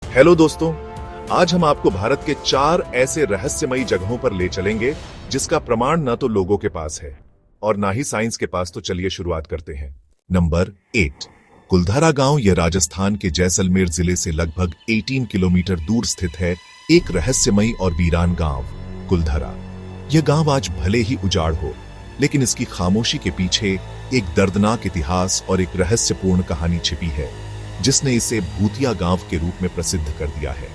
Hello दोस्तों, आज हम आपको भारत के 4 ऐसे रहस्यमयी जगहों पर ले चलेंगे जिसका प्रमाण न तो लोगों के पास है और ना ही साइंस के पास। तो चलिए शुरुआत करते हैं। नंबर 8, कुलधरा गांव। यह राजस्थान के जैसलमेर जिले से लगभग 18 किलोमीटर दूर स्थित है एक रहस्यमयी और वीरान गांव, कुलधरा। यह गांव आज भले ही उजाड़ हो, लेकिन इसकी खामोशी के पीछे एक दर्दनाक इतिहास और एक रहस्यपूर्ण कहानी छिपी है, जिसने इसे भूतिया गांव के रूप में प्रसिद्ध कर दिया है।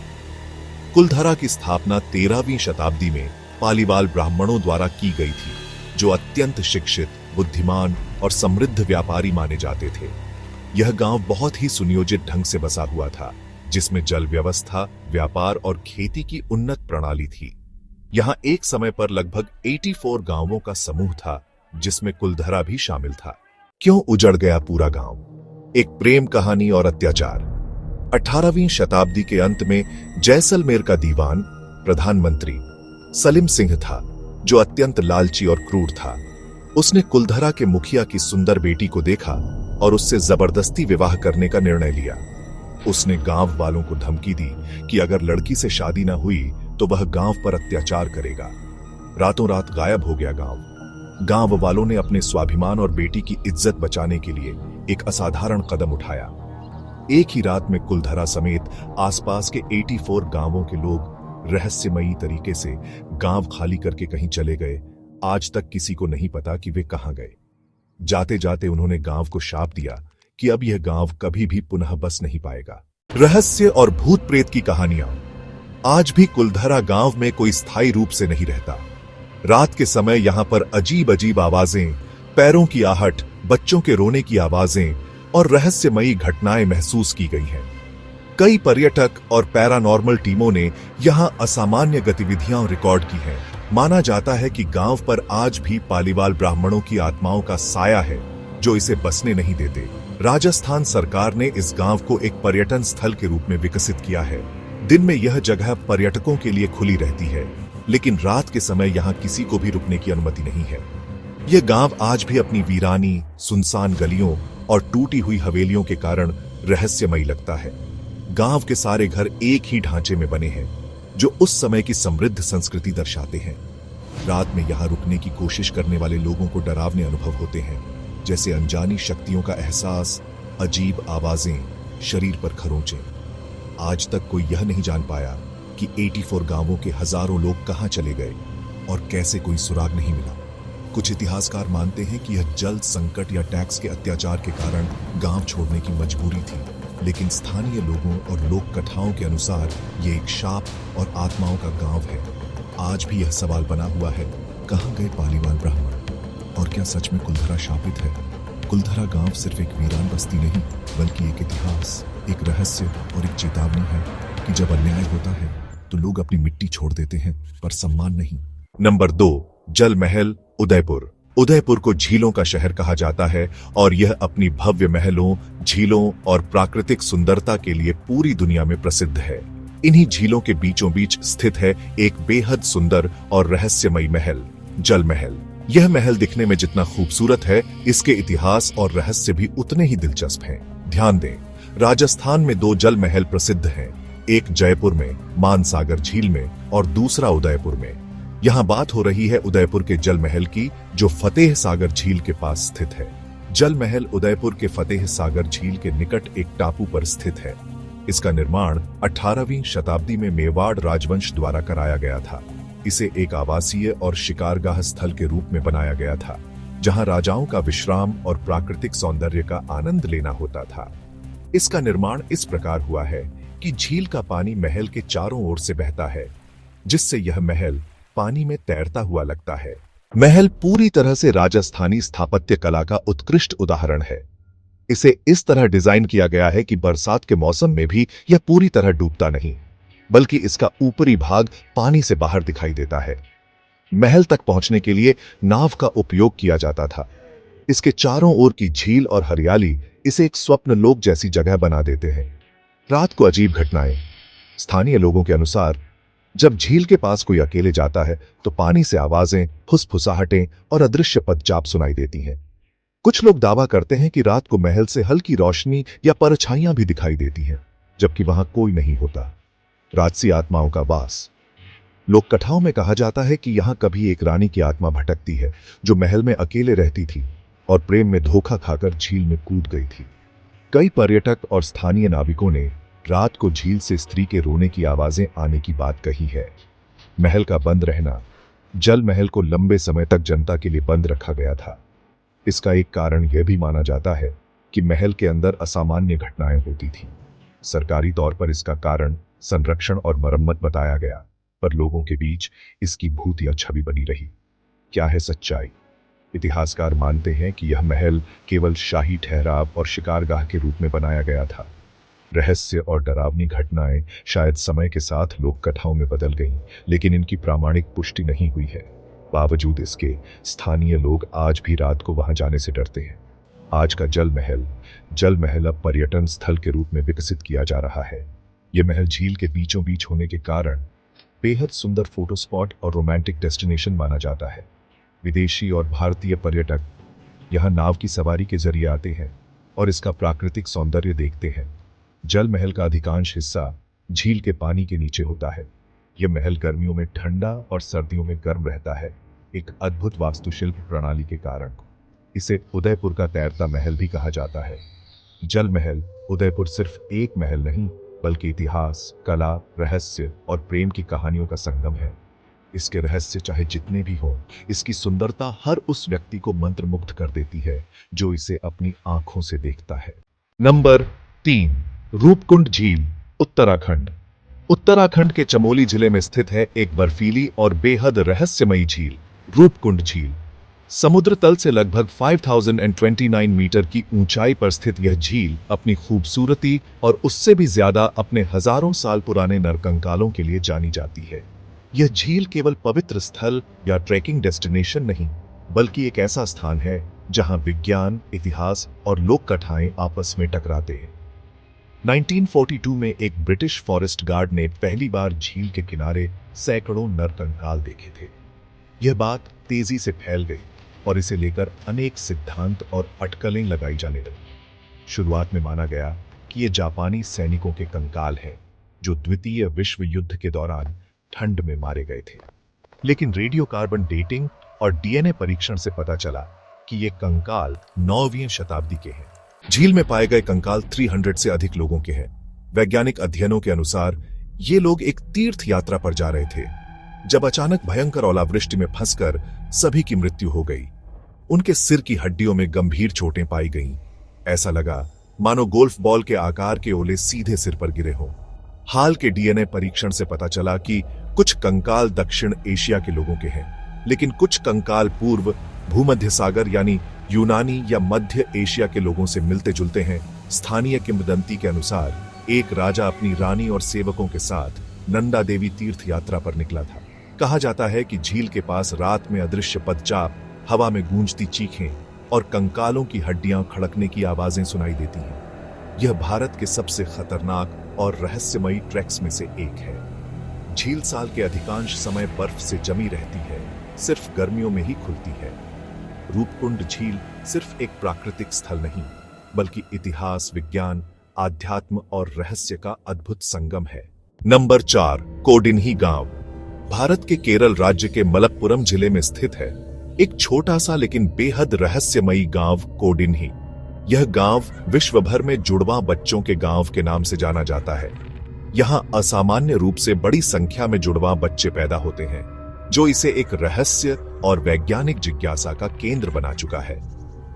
कुलधरा की स्थापना 13वीं शताब्दी में पालीवाल ब्राह्मणों द्वारा की गई थी, जो अत्यंत शिक्षित, बुद्धिमान और समृद्ध व्यापारी माने जाते थे। यह गांव बहुत ही सुनियोजित ढंग से बसा हुआ था, जिसमें जल व्यवस्था, व्यापार और खेती की उन्नत प्रणाली थी। यहां एक समय पर लगभग 84 गांवों का समूह था, जिसमें कुलधरा भी शामिल था। क्यों उजड़ गया पूरा गांव? एक प्रेम कहानी और अत्याचार। 18वीं शताब्दी के अंत में जैसलमेर का दीवान, प्रधानमंत्री सलीम सिंह था, जो अत्यंत लालची और क्रूर था। उसने कुलधरा के मुखिया की सुंदर बेटी को देखा और उससे जबरदस्ती विवाह करने का निर्णय लिया। उसने गांव वालों को धमकी दी कि अगर लड़की से शादी न हुई तो वह गांव पर अत्याचार करेगा। रातों रात गायब हो गया गांव वालों ने अपने स्वाभिमान और बेटी की इज्जत बचाने के लिए एक असाधारण कदम उठाया। एक ही रात में कुलधरा समेत आसपास के 84 गांवों के लोग रहस्यमयी तरीके से गांव खाली करके कहीं चले गए। आज तक किसी को नहीं पता कि वे कहां गए। जाते जाते उन्होंने गांव को शाप दिया कि अब यह गांव कभी भी पुनः बस नहीं पाएगा। रहस्य और भूत प्रेत की कहानियां। आज भी कुलधरा गांव में कोई स्थायी रूप से नहीं रहता। रात के समय यहां पर अजीब अजीब आवाजें, पैरों की आहट, बच्चों के रोने की आवाजें और रहस्यमयी घटनाएं महसूस की गई हैं। कई पर्यटक और पैरानॉर्मल टीमों ने यहां असामान्य गतिविधियां रिकॉर्ड की हैं। माना जाता है कि गांव पर आज भी पालीवाल ब्राह्मणों की आत्माओं का साया है, जो इसे बसने नहीं देते। राजस्थान सरकार ने इस गांव को एक पर्यटन स्थल के रूप में विकसित किया है। दिन में यह जगह पर्यटकों के लिए खुली रहती है, लेकिन रात के समय यहां किसी को भी रुकने की अनुमति नहीं है। यह गांव आज भी अपनी वीरानी, सुनसान गलियों और टूटी हुई हवेलियों के कारण रहस्यमयी लगता है। गांव के सारे घर एक ही ढांचे में बने हैं, जो उस समय की समृद्ध संस्कृति दर्शाते हैं। रात में यहां रुकने की कोशिश करने वाले लोगों को डरावने अनुभव होते हैं, जैसे अनजानी शक्तियों का एहसास, अजीब आवाजें, शरीर पर खरोंचें। आज तक कोई यह नहीं जान पाया कि 84 गांवों के हजारों लोग कहां चले गए और कैसे कोई सुराग नहीं मिला। कुछ इतिहासकार मानते हैं कि यह जल संकट या टैक्स के अत्याचार के कारण गांव छोड़ने की मजबूरी थी, लेकिन स्थानीय लोगों और लोक कथाओं के अनुसार यह एक शाप और आत्माओं का गांव है। आज भी यह सवाल बना हुआ है, कहां गए पालीवाल ब्राह्मण? और क्या सच में कुलधरा शापित है? कुलधरा गांव सिर्फ एक वीरान बस्ती नहीं, बल्कि एक इतिहास, एक रहस्य और एक चेतावनी है कि जब अन्याय होता है तो लोग अपनी मिट्टी छोड़ देते हैं, पर सम्मान नहीं। नंबर 2, जल महल, उदयपुर। उदयपुर को झीलों का शहर कहा जाता है और यह अपनी भव्य महलों, झीलों और प्राकृतिक सुंदरता के लिए पूरी दुनिया में प्रसिद्ध है। इन्हीं झीलों के बीचों बीच स्थित है एक बेहद सुंदर और रहस्यमयी महल, जल महल। यह महल दिखने में जितना खूबसूरत है, इसके इतिहास और रहस्य भी उतने ही दिलचस्प हैं। ध्यान दें, राजस्थान में 2 जल महल प्रसिद्ध हैं, एक जयपुर में मानसागर झील में और दूसरा उदयपुर में। यहां बात हो रही है उदयपुर के जल महल की, जो फतेह सागर झील के पास स्थित है। जल महल उदयपुर के फतेह सागर झील के निकट एक टापू पर स्थित है। इसका निर्माण 18वीं शताब्दी में मेवाड़ राजवंश द्वारा कराया गया था। इसे एक आवासीय और शिकारगाह स्थल के रूप में बनाया गया था, जहां राजाओं का विश्राम और प्राकृतिक सौंदर्य का आनंद लेना होता था। इसका निर्माण इस प्रकार हुआ है कि झील का पानी महल के चारों ओर से बहता है, जिससे यह महल पानी में तैरता हुआ लगता है। महल पूरी तरह से राजस्थानी स्थापत्य कला का उत्कृष्ट उदाहरण है। इसे इस तरह डिजाइन किया गया है कि बरसात के मौसम में भी यह पूरी तरह डूबता नहीं, बल्कि इसका ऊपरी भाग पानी से बाहर दिखाई देता है। महल तक पहुंचने के लिए नाव का उपयोग किया जाता था। इसके चारों ओर की झील और हरियाली इसे एक स्वप्न लोक जैसी जगह बना देते हैं। रात को अजीब घटनाएं। स्थानीय लोगों के अनुसार जब झील के पास कोई अकेले जाता है तो पानी से आवाजें, फुसफुसाहटें और अदृश्य पदचाप सुनाई देती हैं। कुछ लोग दावा करते हैं कि रात को महल से हल्की रोशनी या परछाइयां भी दिखाई देती हैं। जबकि वहां कोई नहीं होता। राजसी आत्माओं का वास। लोक कथाओं में कहा जाता है कि यहां कभी एक रानी की आत्मा भटकती है जो महल में अकेले रहती थी और प्रेम में धोखा खाकर झील में कूद गई थी। कई पर्यटक और स्थानीय नाविकों ने रात को झील से स्त्री के रोने की आवाजें आने की बात कही है। महल का बंद रहना। जल महल को लंबे समय तक जनता के लिए बंद रखा गया था। इसका एक कारण यह भी माना जाता है कि महल के अंदर असामान्य घटनाएं होती थीं। सरकारी तौर पर इसका कारण संरक्षण और मरम्मत बताया गया, पर लोगों के बीच इसकी भूतिया छवि बनी रही। क्या है सच्चाई? इतिहासकार मानते हैं कि यह महल केवल शाही ठहराव और शिकारगाह के रूप में बनाया गया था। रहस्य और डरावनी घटनाएं शायद समय के साथ लोक कथाओं में बदल गईं, लेकिन इनकी प्रामाणिक पुष्टि नहीं हुई है। बावजूद इसके, स्थानीय लोग आज भी रात को वहां जाने से डरते हैं। आज का जल महल अब पर्यटन स्थल के रूप में विकसित किया जा रहा है। यह महल झील के बीचों बीच होने के कारण बेहद सुंदर फोटो स्पॉट और रोमांटिक डेस्टिनेशन माना जाता है। विदेशी और भारतीय पर्यटक यहां नाव की सवारी के जरिए आते हैं और इसका प्राकृतिक सौंदर्य देखते हैं। जल महल का अधिकांश हिस्सा झील के पानी के नीचे होता है। यह महल गर्मियों में ठंडा और सर्दियों में गर्म रहता है, एक अद्भुत वास्तुशिल्प प्रणाली के कारण। इसे उदयपुर का तैरता महल भी कहा जाता है। जल महल उदयपुर सिर्फ एक महल नहीं, बल्कि इतिहास, कला, रहस्य और प्रेम की कहानियों का संगम है। इसके रहस्य चाहे जितने भी हों, इसकी सुंदरता हर उस व्यक्ति को मंत्रमुग्ध कर देती है जो इसे अपनी आंखों से देखता है। नंबर 3, रूपकुंड झील, उत्तराखंड। उत्तराखंड के चमोली जिले में स्थित है एक बर्फीली और बेहद रहस्यमयी झील, रूपकुंड झील। समुद्र तल से लगभग 5029 मीटर की ऊंचाई पर स्थित यह झील अपनी खूबसूरती और उससे भी ज्यादा अपने हजारों साल पुराने नरकंकालों के लिए जानी जाती है। यह झील केवल पवित्र स्थल या ट्रैकिंग डेस्टिनेशन नहीं, बल्कि एक ऐसा स्थान है जहां विज्ञान, इतिहास और लोक कथाएं आपस में टकराते हैं। 1942 में एक ब्रिटिश फॉरेस्ट गार्ड ने पहली बार झील के किनारे सैकड़ों नरकंकाल देखे थे। यह बात तेजी से फैल गई और इसे लेकर अनेक सिद्धांत और अटकलें लगाई जाने लगी। शुरुआत में माना गया कि ये जापानी सैनिकों के कंकाल हैं जो द्वितीय विश्व युद्ध के दौरान ठंड में मारे गए थे। लेकिन रेडियो कार्बन डेटिंग और डीएनए परीक्षण से पता चला कि ये कंकाल 9वीं शताब्दी के हैं। झील में पाए गए कंकाल 300 से अधिक लोगों के हैं। वैज्ञानिक अध्ययनों के अनुसार ये लोग एक तीर्थ यात्रा पर जा रहे थे जब अचानक भयंकर ओलावृष्टि में फंसकर सभी की मृत्यु हो गई। उनके सिर की हड्डियों में गंभीर चोटें पाई गईं। ऐसा लगा मानो गोल्फ बॉल के आकार के ओले सीधे सिर पर गिरे हों। हाल के डीएनए परीक्षण से पता चला कि कुछ कंकाल दक्षिण एशिया के लोगों के हैं, लेकिन कुछ कंकाल पूर्व भूमध्य सागर यानी यूनानी या मध्य एशिया के लोगों से मिलते जुलते हैं। स्थानीय किंवदंती के अनुसार एक राजा अपनी रानी और सेवकों के साथ नंदा देवी तीर्थ यात्रा पर निकला था। कहा जाता है कि झील के पास रात में अदृश्य पदचाप, हवा में गूंजती चीखें और कंकालों की हड्डियां खड़कने की आवाजें सुनाई देती हैं। यह भारत के सबसे खतरनाक और रहस्यमयी ट्रैक्स में से एक है। झील साल के अधिकांश समय बर्फ से जमी रहती है, सिर्फ गर्मियों में ही खुलती है। रूपकुंड झील सिर्फ एक प्राकृतिक स्थल नहीं, बल्कि इतिहास, विज्ञान, आध्यात्म और रहस्य का अद्भुत संगम है। नंबर 4, कोडिन्ही गांव। भारत के केरल राज्य के मलप्पुरम जिले में स्थित है एक छोटा सा लेकिन बेहद रहस्यमयी गांव कोडिन्ही। यह गांव विश्व भर में जुड़वा बच्चों के गांव के नाम से जाना जाता है। यहां असामान्य रूप से बड़ी संख्या में जुड़वा बच्चे पैदा होते हैं, जो इसे एक रहस्य और वैज्ञानिक जिज्ञासा का केंद्र बना चुका है।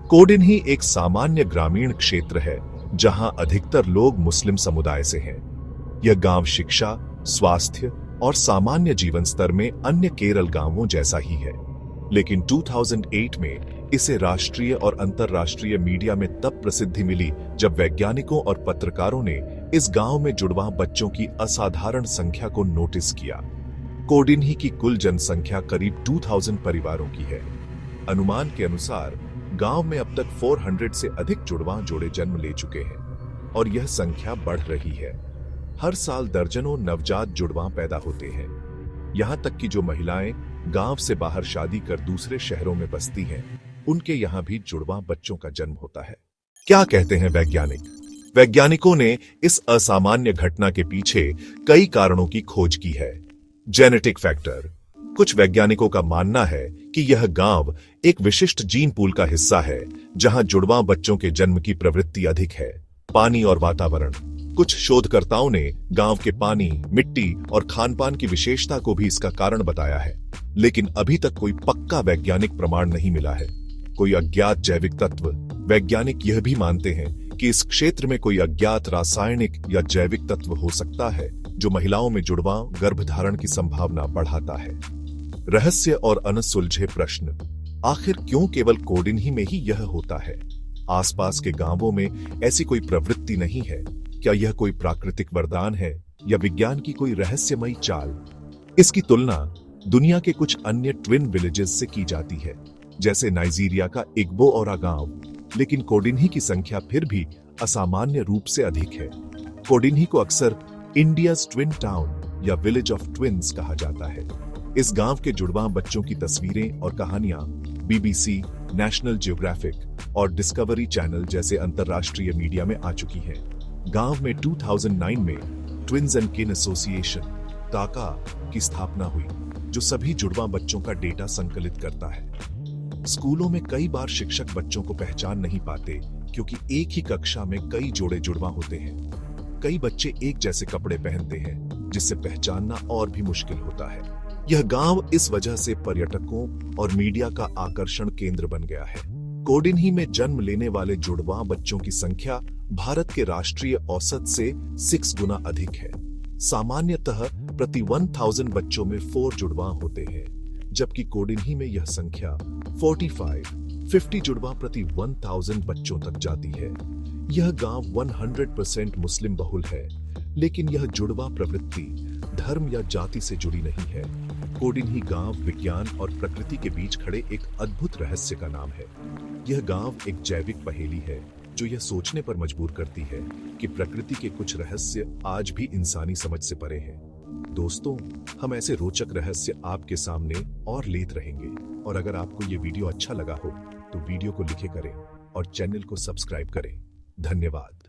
कोडिन्ही एक सामान्य ग्रामीण क्षेत्र है जहां अधिकतर लोग मुस्लिम समुदाय से हैं। यह गांव शिक्षा, स्वास्थ्य और सामान्य जीवन स्तर में अन्य केरल गांवों जैसा ही है। लेकिन 2008 में इसे राष्ट्रीय और अंतर्राष्ट्रीय मीडिया में तब प्रसिद्धि मिली जब वैज्ञानिकों और पत्रकारों ने इस गांव में जुड़वा बच्चों की असाधारण संख्या को नोटिस किया। कोडिन्ही की कुल जनसंख्या करीब 2000 परिवारों की है। अनुमान के अनुसार गांव में अब तक 400 से अधिक जुड़वा जोड़े जन्म ले चुके हैं और यह संख्या बढ़ रही है। हर साल दर्जनों नवजात जुड़वा पैदा होते हैं। यहां तक कि जो महिलाएं गांव से बाहर शादी कर दूसरे शहरों में बसती हैं, उनके यहां भी जुड़वा बच्चों का जन्म होता है। क्या कहते हैं वैज्ञानिक? वैज्ञानिकों ने इस असामान्य घटना के पीछे कई कारणों की खोज की है। Genetic factor. कुछ वैज्ञानिकों का मानना है कि यह गांव एक विशिष्ट जीन पूल का हिस्सा है जहां जुड़वां बच्चों के जन्म की प्रवृत्ति अधिक है। पानी और वातावरण। कुछ शोधकर्ताओं ने गांव के पानी, मिट्टी और खानपान की विशेषता को भी इसका कारण बताया है, लेकिन अभी तक कोई पक्का वैज्ञानिक प्रमाण नहीं मिला है। कोई अज्ञात जैविक तत्व। वैज्ञानिक यह भी मानते हैं कि इस क्षेत्र में कोई अज्ञात रासायनिक या जैविक तत्व हो सकता है जो महिलाओं में जुड़वां गर्भधारण की संभावना बढ़ाता है। रहस्य और अनसुलझे प्रश्न। आखिर क्यों केवल कोडिन्ही में ही यह होता है? आसपास के गांवों में ऐसी कोई प्रवृत्ति नहीं है। क्या यह कोई प्राकृतिक वरदान है या विज्ञान की कोई रहस्यमयी चाल? इसकी तुलना दुनिया के कुछ अन्य ट्विन विलेजेस से की जाती है, जैसे नाइजीरिया का इग्बोओरा गांव, लेकिन कोडिन्ही की संख्या फिर भी असामान्य रूप से अधिक है। कोडिन्ही को अक्सर इंडियाज ट्विन टाउन या विलेज ऑफ ट्विन्स कहा जाता है। इस गांव के जुड़वां बच्चों की तस्वीरें और कहानियां बीबीसी, नेशनल ज्योग्राफिक और डिस्कवरी चैनल जैसे अंतर्राष्ट्रीय मीडिया में आ चुकी हैं। गांव में 2009 में ट्विन्स एंड किन एसोसिएशन टाका की स्थापना हुई, जो सभी जुड़वां बच्चों का डेटा संकलित करता है। स्कूलों में कई बार शिक्षक बच्चों को पहचान नहीं पाते क्योंकि एक ही कक्षा में कई जोड़े जुड़वां होते हैं। कई बच्चे एक जैसे कपड़े पहनते हैं, जिससे पहचानना और भी मुश्किल होता है। यह गांव इस वजह से पर्यटकों और मीडिया का आकर्षण केंद्र बन गया है। कोडिन्ही में जन्म लेने वाले जुड़वां बच्चों की संख्या भारत के राष्ट्रीय औसत से 6 गुना अधिक है। सामान्यतः प्रति 1000 बच्चों में 4 जुड़वां होते हैं, जबकि कोडिन्ही में यह संख्या 50 जुड़वां प्रति 1000 बच्चों तक जाती है। यह गांव 100% मुस्लिम बहुल है, लेकिन यह जुड़वां प्रवृत्ति धर्म या जाति से जुड़ी नहीं है। कोडिन्ही गांव विज्ञान और प्रकृति के बीच खड़े एक अद्भुत रहस्य का नाम है। यह गांव एक जैविक पहेली है जो यह सोचने पर मजबूर करती है कि प्रकृति के कुछ रहस्य आज भी इंसानी समझ से परे हैं। दोस्तों, हम ऐसे रोचक रहस्य आपके सामने और लेते रहेंगे, और अगर आपको ये वीडियो अच्छा लगा हो तो वीडियो को लिखे करें और चैनल को सब्सक्राइब करें। धन्यवाद।